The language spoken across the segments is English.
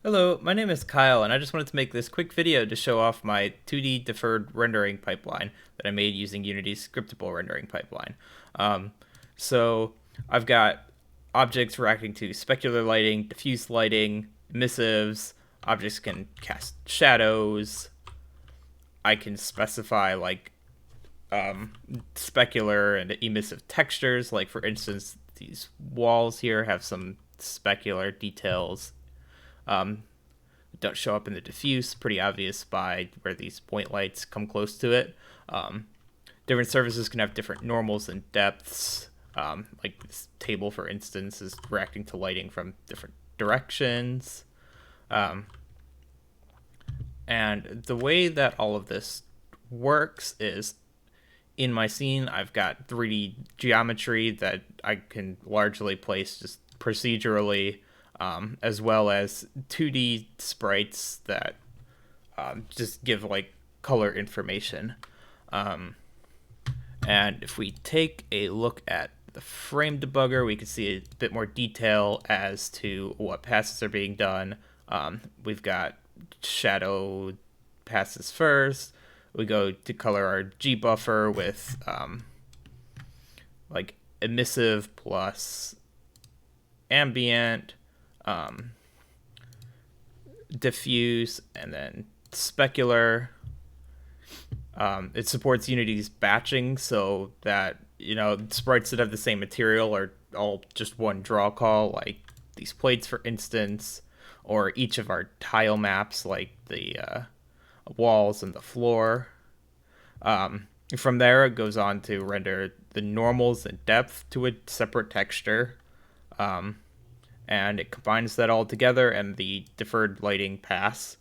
Hello, my name is Kyle, and I just wanted to make this quick video to show off my 2D deferred rendering pipeline that I made using Unity's scriptable rendering pipeline. Um, so I've got objects reacting to specular lighting, diffuse lighting, emissives. Objects can cast shadows. I can specify specular and emissive textures. Like for instance, these walls here have some specular details. Don't show up in the diffuse, pretty obvious by where these point lights come close to it. Different surfaces can have different normals and depths. Like this table, for instance, is reacting to lighting from different directions. And the way that all of this works is in my scene, I've got 3D geometry that I can largely place just procedurally, as well as 2D sprites that just give like color information. And if we take a look at the frame debugger, we can see a bit more detail as to what passes are being done. We've got shadow passes first. We go to color our G buffer with like emissive plus ambient, diffuse, and then specular. It supports Unity's batching, so that sprites that have the same material are all just one draw call, like these plates, for instance, or each of our tile maps, like the walls and the floor. From there, it goes on to render the normals and depth to a separate texture. And it combines that all together and the deferred lighting pass,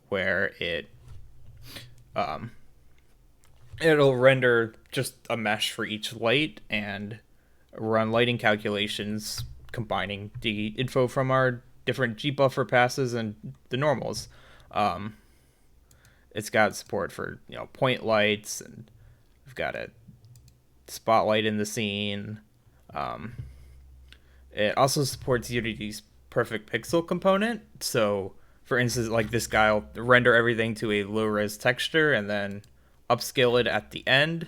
where it'll render just a mesh for each light and run lighting calculations combining the info from our different G buffer passes and the normals. It's got support for point lights, and we've got a spotlight in the scene. It also supports Unity's perfect pixel component. So, for instance, like this guy will render everything to a low res texture and then upscale it at the end.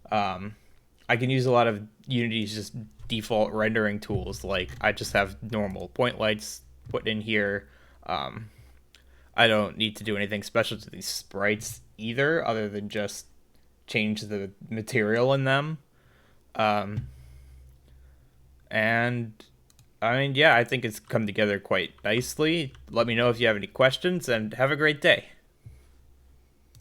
I can use a lot of Unity's just default rendering tools. Like I just have normal point lights put in here. I don't need to do anything special to these sprites either, other than just change the material in them. And I mean, yeah, I think it's come together quite nicely. Let me know if you have any questions, and have a great day.